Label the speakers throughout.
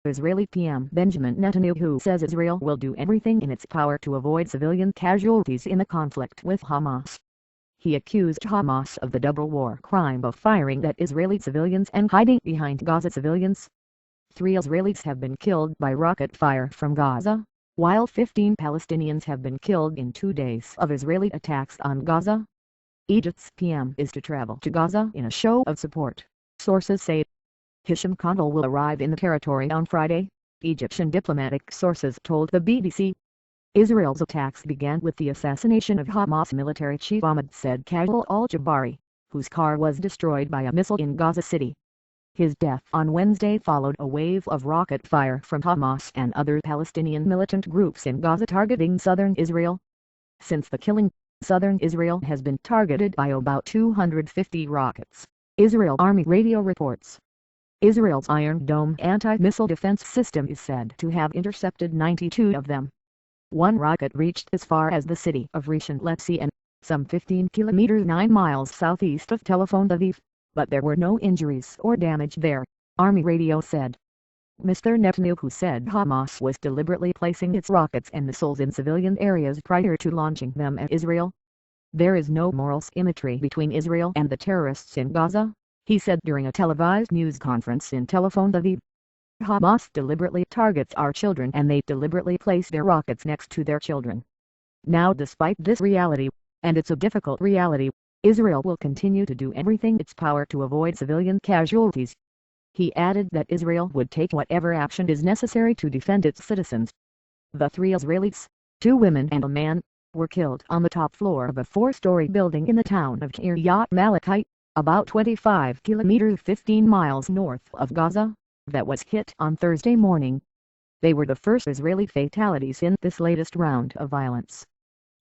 Speaker 1: Israeli PM Benjamin Netanyahu says Israel will do everything in its power to avoid civilian casualties in the conflict with Hamas. He accused Hamas of the double war crime of firing at Israeli civilians and hiding behind Gaza civilians. 3 Israelis have been killed by rocket fire from Gaza, while 15 Palestinians have been killed in 2 days of Israeli attacks on Gaza. Egypt's PM is to travel to Gaza in a show of support, sources say. Hisham Kandil will arrive in the territory on Friday, Egyptian diplomatic sources told the BBC. Israel's attacks began with the assassination of Hamas military chief Ahmed Said Khalil al-Jabari, whose car was destroyed by a missile in Gaza City. His death on Wednesday followed a wave of rocket fire from Hamas and other Palestinian militant groups in Gaza targeting southern Israel. Since the killing, southern Israel has been targeted by about 250 rockets, Israel Army radio reports. Israel's Iron Dome anti-missile defense system is said to have intercepted 92 of them. One rocket reached as far as the city of Rishon LeZion, some 15 kilometers 9 miles southeast of Tel Aviv, but there were no injuries or damage there, Army radio said. Mr. Netanyahu said Hamas was deliberately placing its rockets and missiles in civilian areas prior to launching them at Israel. There is no moral symmetry between Israel and the terrorists in Gaza, he said during a televised news conference in Tel Aviv. Hamas deliberately targets our children and they deliberately place their rockets next to their children. Now, despite this reality, and it's a difficult reality, Israel will continue to do everything in its power to avoid civilian casualties. He added that Israel would take whatever action is necessary to defend its citizens. The 3 Israelis, 2 women and a man, were killed on the top floor of a 4-story building in the town of Kiryat Malachite, about 25 kilometers 15 miles north of Gaza, that was hit on Thursday morning. They were the first Israeli fatalities in this latest round of violence.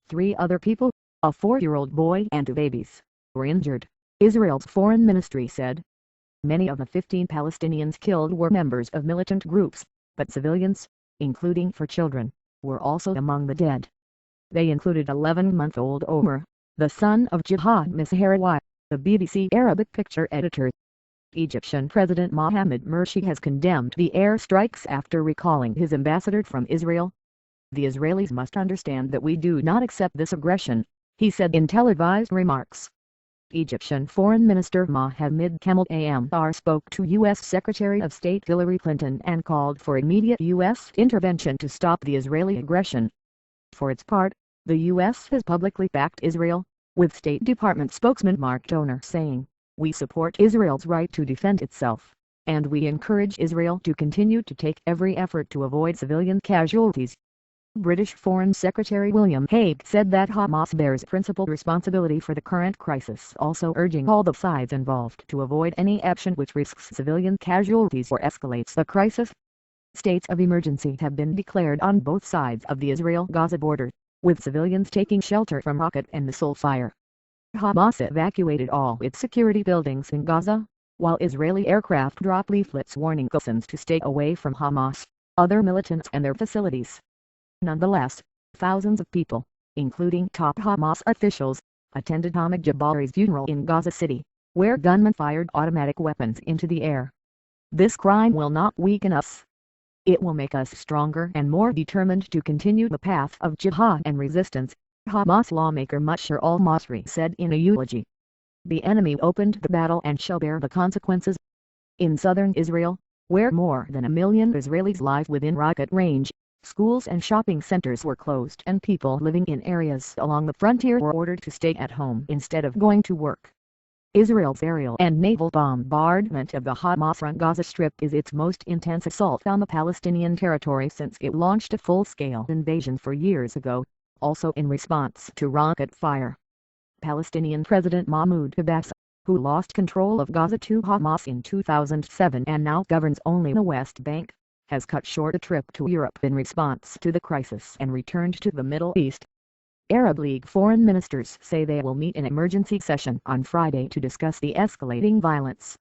Speaker 1: 3 other people, a 4-year-old boy and 2 babies, were injured, Israel's foreign ministry said. Many of the 15 Palestinians killed were members of militant groups, but civilians, including 4 children, were also among the dead. They included 11-month-old Omer, the son of Jihad Missaharawi, the BBC Arabic picture editor. Egyptian President Mohamed Morsi has condemned the airstrikes after recalling his ambassador from Israel. The Israelis must understand that we do not accept this aggression, he said in televised remarks. Egyptian Foreign Minister Mohamed Kamel Amr spoke to U.S. Secretary of State Hillary Clinton and called for immediate U.S. intervention to stop the Israeli aggression. For its part, the U.S. has publicly backed Israel, with State Department spokesman Mark Toner saying, "We support Israel's right to defend itself, and we encourage Israel to continue to take every effort to avoid civilian casualties." British Foreign Secretary William Hague said that Hamas bears principal responsibility for the current crisis, also urging all the sides involved to avoid any action which risks civilian casualties or escalates the crisis. States of emergency have been declared on both sides of the Israel-Gaza border, with civilians taking shelter from rocket and missile fire. Hamas evacuated all its security buildings in Gaza, while Israeli aircraft dropped leaflets warning citizens to stay away from Hamas, other militants and their facilities. Nonetheless, thousands of people, including top Hamas officials, attended Ahmed Jabari's funeral in Gaza City, where gunmen fired automatic weapons into the air. "This crime will not weaken us. It will make us stronger and more determined to continue the path of jihad and resistance," Hamas lawmaker Musher al-Masri said in a eulogy. "The enemy opened the battle and shall bear the consequences." In southern Israel, where more than 1 million Israelis live within rocket range, schools and shopping centers were closed and people living in areas along the frontier were ordered to stay at home instead of going to work. Israel's aerial and naval bombardment of the Hamas-run Gaza Strip is its most intense assault on the Palestinian territory since it launched a full-scale invasion 4 years ago, also in response to rocket fire. Palestinian President Mahmoud Abbas, who lost control of Gaza to Hamas in 2007 and now governs only the West Bank, has cut short a trip to Europe in response to the crisis and returned to the Middle East. Arab League foreign ministers say they will meet in emergency session on Friday to discuss the escalating violence.